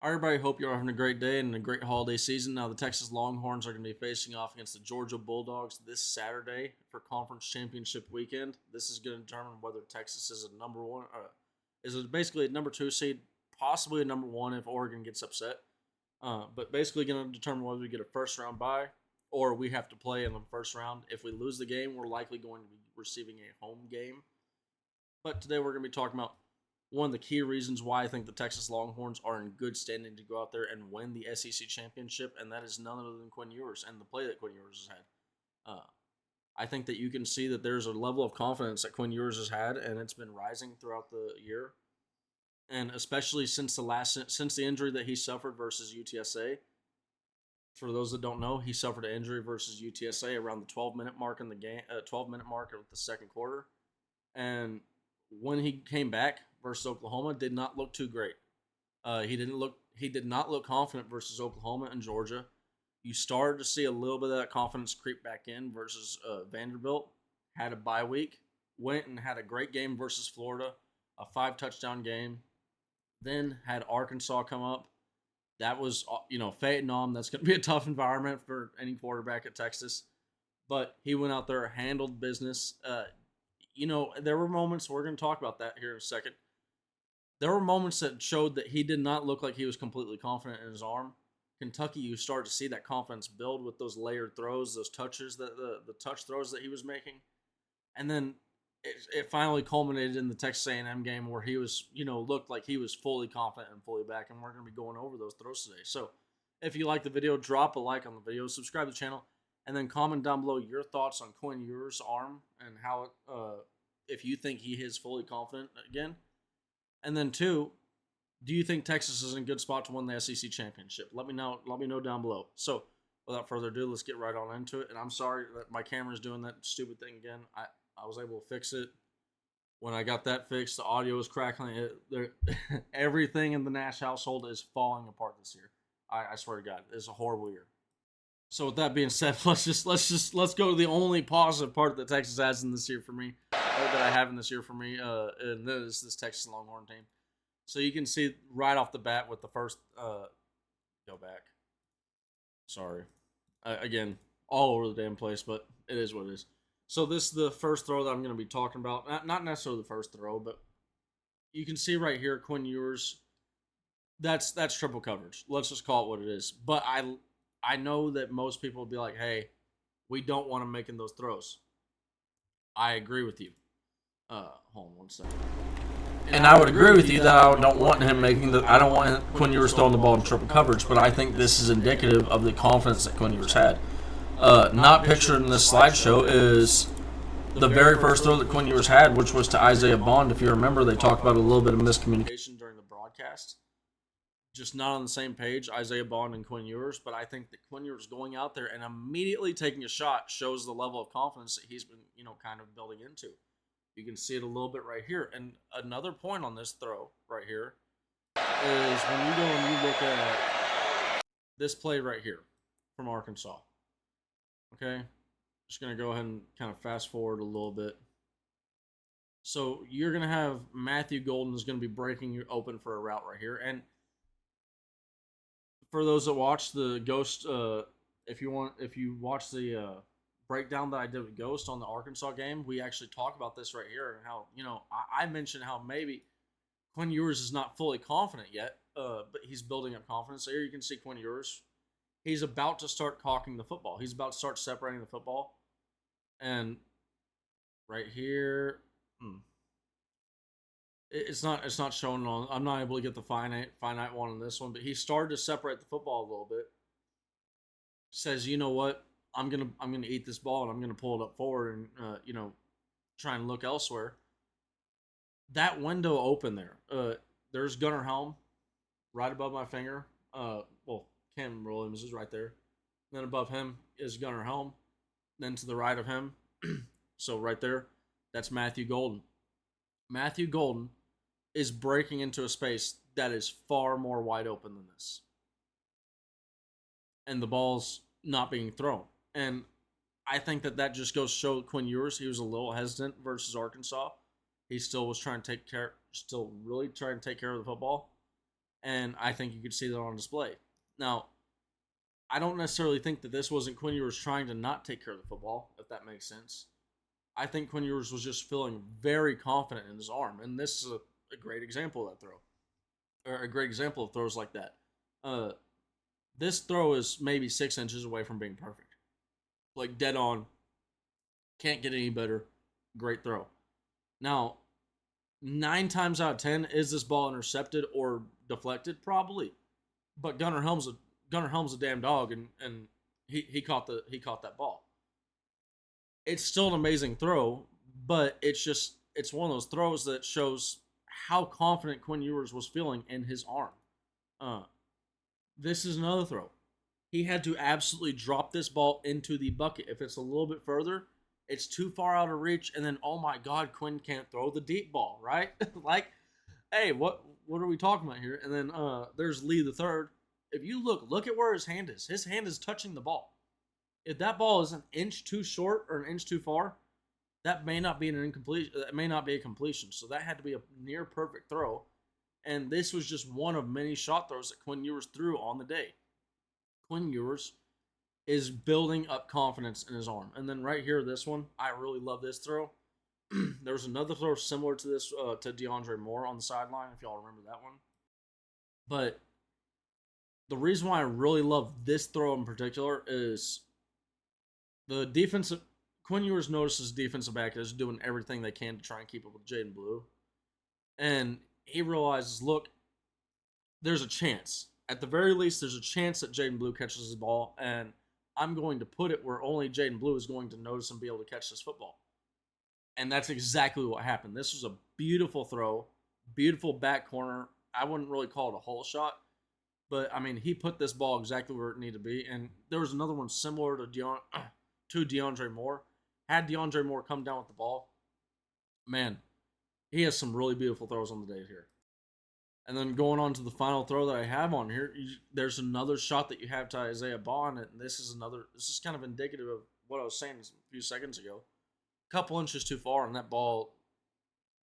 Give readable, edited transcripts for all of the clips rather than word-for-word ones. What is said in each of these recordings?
Everybody, hope you're having a great day and a great holiday season. Now, the Texas Longhorns are going to be facing off against the Georgia Bulldogs this Saturday for Conference Championship weekend. This is going to determine whether Texas is a number one, is it basically a number two seed, possibly a number one if Oregon gets upset. But basically, going to determine whether we get a first round bye or we have to play in the first round. If we lose the game, we're likely going to be receiving a home game. But today we're going to be talking about one of the key reasons why I think the Texas Longhorns are in good standing to go out there and win the SEC championship, and that is none other than Quinn Ewers and the play that Quinn Ewers has had. I think that you can see that there's a level of confidence that Quinn Ewers has had, and it's been rising throughout the year, and especially since the injury that he suffered versus UTSA. For those that don't know, he suffered an injury versus UTSA around the 12-minute mark in the game, 12-minute mark of the second quarter, and when he came back versus Oklahoma, did not look too great. He did not look confident versus Oklahoma and Georgia. You started to see a little bit of that confidence creep back in versus Vanderbilt. Had a bye week, went and had a great game versus Florida, a 5-touchdown game. Then had Arkansas come up. That was, fate and on. That's going to be a tough environment for any quarterback at Texas. But he went out there, handled business. There were moments, we're going to talk about that here in a second. There were moments that showed that he did not look like he was completely confident in his arm. Kentucky, you start to see that confidence build with those layered throws, those touches, the touch throws that he was making. And then it finally culminated in the Texas A&M game where he was, looked like he was fully confident and fully back. And we're going to be going over those throws today. So if you like the video, drop a like on the video, subscribe to the channel, and then comment down below your thoughts on Quinn Ewers' arm and how if you think he is fully confident again. And then two, do you think Texas is in a good spot to win the SEC championship? Let me know. Let me know down below. So without further ado, let's get right on into it. And I'm sorry that my camera is doing that stupid thing again. I was able to fix it. When I got that fixed, the audio was crackling. Everything in the Nash household is falling apart this year. I swear to God, it's a horrible year. So with that being said, let's go to the only positive part that Texas has in this year for me, that I have in this year for me, and this Texas Longhorn team. So you can see right off the bat with the first, go back. Sorry, again, all over the damn place, but it is what it is. So this is the first throw that I'm going to be talking about. Not necessarily the first throw, but you can see right here, Quinn Ewers. That's triple coverage. Let's just call it what it is. But I know that most people will be like, hey, we don't want him making those throws. I agree with you. Hold on one second. And I would agree with you that I don't want him making the. I don't want Quinn Ewers throwing the ball in triple coverage, but I think this is indicative of the confidence that Quinn Ewers had. Not pictured in this slideshow is the very first throw that Quinn Ewers had, which was to Isaiah Bond. If you remember, they talked about a little bit of miscommunication During the broadcast. Just not on the same page, Isaiah Bond and Quinn Ewers, but I think that Quinn Ewers going out there and immediately taking a shot shows the level of confidence that he's been, kind of building into. You can see it a little bit right here. And another point on this throw right here is when you go and you look at this play right here from Arkansas. Okay? Just going to go ahead and kind of fast forward a little bit. So you're going to have Matthew Golden is going to be breaking you open for a route right here. And for those that watch the Ghost, if you watch the breakdown that I did with Ghost on the Arkansas game, we actually talk about this right here and how, I mentioned how maybe Quinn Ewers is not fully confident yet, but he's building up confidence. So here you can see Quinn Ewers. He's about to start cocking the football. He's about to start separating the football. And right here, it's not showing on. I'm not able to get the finite one on this one, but he started to separate the football a little bit. Says, you know what? I'm gonna eat this ball and I'm gonna pull it up forward and try and look elsewhere. That window open there. There's Gunnar Helm right above my finger. Cam Williams is right there. Then above him is Gunnar Helm. Then to the right of him, so right there, that's Matthew Golden. Matthew Golden is breaking into a space that is far more wide open than this. And the ball's not being thrown. And I think that just goes to show Quinn Ewers, he was a little hesitant versus Arkansas. He still was really trying to take care of the football. and I think you could see that on display. Now, I don't necessarily think that this wasn't Quinn Ewers trying to not take care of the football, if that makes sense. I think Quinn Ewers was just feeling very confident in his arm, and this is a great example of that throw, or a great example of throws like that. Uh, this throw is maybe 6 inches away from being perfect, like dead on. Can't get any better. Great throw. Now, 9 times out of 10, is this ball intercepted or deflected? Probably, but Gunnar Helm's a damn dog, and he caught that ball. It's still an amazing throw, but it's one of those throws that shows how confident Quinn Ewers was feeling in his arm. Uh, this is another throw. He had to absolutely drop this ball into the bucket. If it's a little bit further, it's too far out of reach, and then oh my God, Quinn can't throw the deep ball, right? Like, hey, what are we talking about here? And then there's Lee the third. If you look at where his hand is. His hand is touching the ball. If that ball is an inch too short or an inch too far, that may not be an incomplete. That may not be a completion. So that had to be a near perfect throw. And this was just one of many shot throws that Quinn Ewers threw on the day. Quinn Ewers is building up confidence in his arm. And then right here, this one, I really love this throw. There was another throw similar to this to DeAndre Moore on the sideline, if y'all remember that one. But the reason why I really love this throw in particular is the defensive. Quinn Ewers notices defensive back is doing everything they can to try and keep up with Jaden Blue. And he realizes, look, there's a chance. At the very least, there's a chance that Jaden Blue catches the ball, and I'm going to put it where only Jaden Blue is going to notice and be able to catch this football. And that's exactly what happened. This was a beautiful throw, beautiful back corner. I wouldn't really call it a hole shot, but I mean, he put this ball exactly where it needed to be. And there was another one similar to DeAndre Moore. Had DeAndre Moore come down with the ball, man, he has some really beautiful throws on the day here. And then going on to the final throw that I have on here, there's another shot that you have to Isaiah Bond, and this is kind of indicative of what I was saying a few seconds ago. A couple inches too far, and that ball,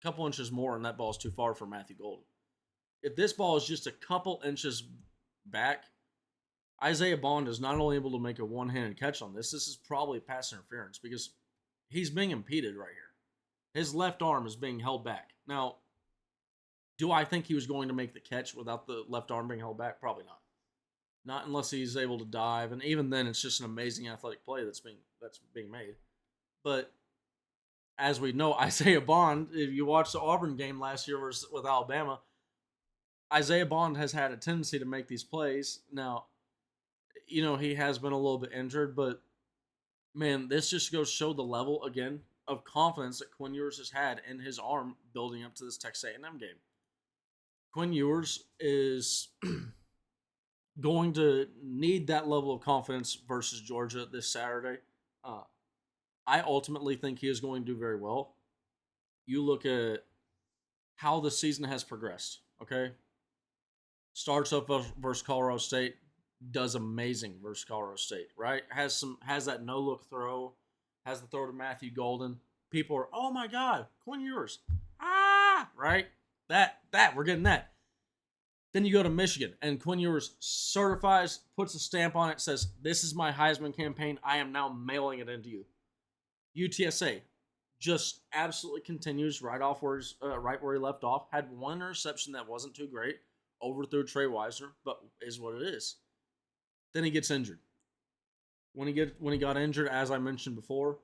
a couple inches more, and that ball is too far for Matthew Golden. If this ball is just a couple inches back, Isaiah Bond is not only able to make a one-handed catch on this is probably pass interference because he's being impeded right here. His left arm is being held back. Now, do I think he was going to make the catch without the left arm being held back? Probably not. Not unless he's able to dive, and even then, it's just an amazing athletic play that's being made. But as we know, Isaiah Bond, if you watch the Auburn game last year with Alabama, Isaiah Bond has had a tendency to make these plays. Now, he has been a little bit injured, but man, this just goes to show the level again of confidence that Quinn Ewers has had in his arm building up to this Texas A&M game. Quinn Ewers is going to need that level of confidence versus Georgia this Saturday. I ultimately think he is going to do very well. You look at how the season has progressed, okay? Starts up versus Colorado State, does amazing versus Colorado State, right? Has that no-look throw, has the throw to Matthew Golden. People are, oh my God, Quinn Ewers. Right? That, we're getting that. Then you go to Michigan, and Quinn Ewers certifies, puts a stamp on it, says, this is my Heisman campaign. I am now mailing it into you. UTSA just absolutely continues right where he left off. Had one interception that wasn't too great. Overthrew Trey Weiser, but is what it is. Then he gets injured. When he got injured, as I mentioned before,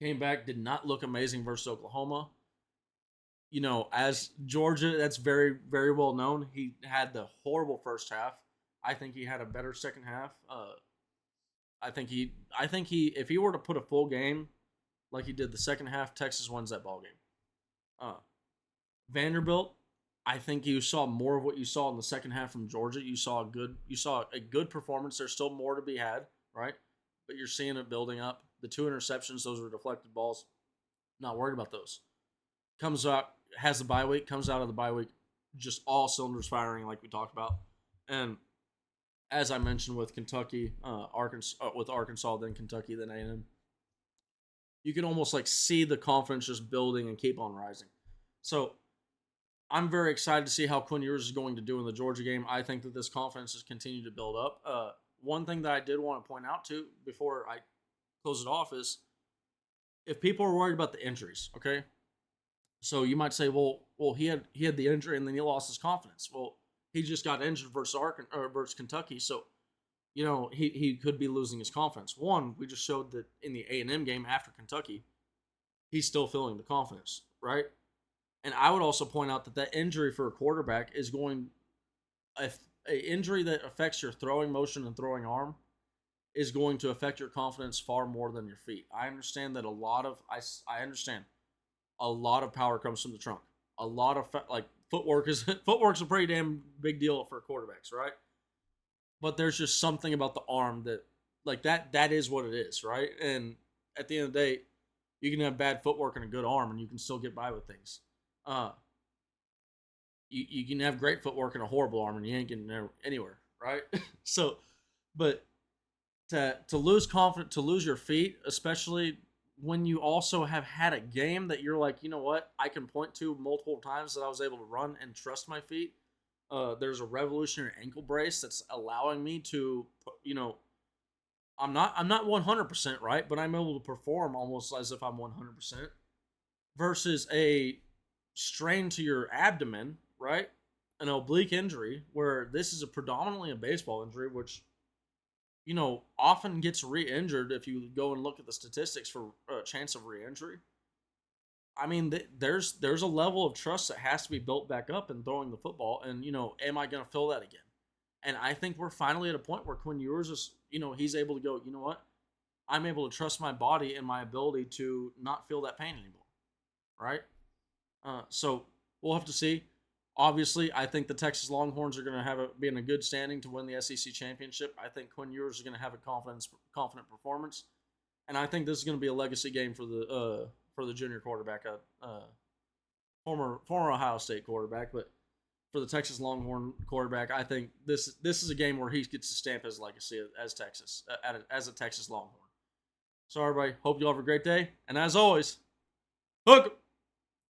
came back, did not look amazing versus Oklahoma. As Georgia, that's very, very well known. He had the horrible first half. I think he had a better second half. I think he, if he were to put a full game like he did the second half, Texas wins that ball game. Vanderbilt, I think you saw more of what you saw in the second half from Georgia. You saw a good performance. There's still more to be had, right? But you're seeing it building up. The 2 interceptions, those were deflected balls. Not worried about those. Comes out, has the bye week, comes out of the bye week, just all cylinders firing like we talked about. And as I mentioned with Kentucky, Arkansas, then Kentucky, then A&M, you can almost see the confidence just building and keep on rising. So I'm very excited to see how Quinn Ewers is going to do in the Georgia game. I think that this confidence has continued to build up. One thing that I did want to point out too before I close it off is if people are worried about the injuries, okay. So you might say, well, he had the injury and then he lost his confidence. Well, he just got injured versus Kentucky, so he could be losing his confidence. One, we just showed that in the A&M game after Kentucky, he's still feeling the confidence, right? And I would also point out that injury for a quarterback is going if a injury that affects your throwing motion and throwing arm is going to affect your confidence far more than your feet. I understand that I understand a lot of power comes from the trunk. A lot of footwork's a pretty damn big deal for quarterbacks, right? But there's just something about the arm that is what it is, right? And at the end of the day, you can have bad footwork and a good arm, and you can still get by with things. Uh, you can have great footwork and a horrible arm, and you ain't getting anywhere, right? So, but to lose confidence, to lose your feet, especially when you also have had a game that you're like, you know what, I can point to multiple times that I was able to run and trust my feet. There's a revolutionary ankle brace that's allowing me to, I'm not 100% right, but I'm able to perform almost as if I'm 100% versus a strain to your abdomen, right? An oblique injury where this is predominantly a baseball injury, which often gets re-injured if you go and look at the statistics for chance of re-injury. I mean, there's a level of trust that has to be built back up in throwing the football, and am I going to feel that again? And I think we're finally at a point where Quinn Ewers is, he's able to go, you know what? I'm able to trust my body and my ability to not feel that pain anymore, right? So we'll have to see. Obviously, I think the Texas Longhorns are going to be in a good standing to win the SEC championship. I think Quinn Ewers is going to have a confident performance, and I think this is going to be a legacy game for the junior quarterback, former Ohio State quarterback, but for the Texas Longhorn quarterback, I think this is a game where he gets to stamp his legacy as a Texas Longhorn. So everybody, hope you all have a great day, and as always, hook 'em!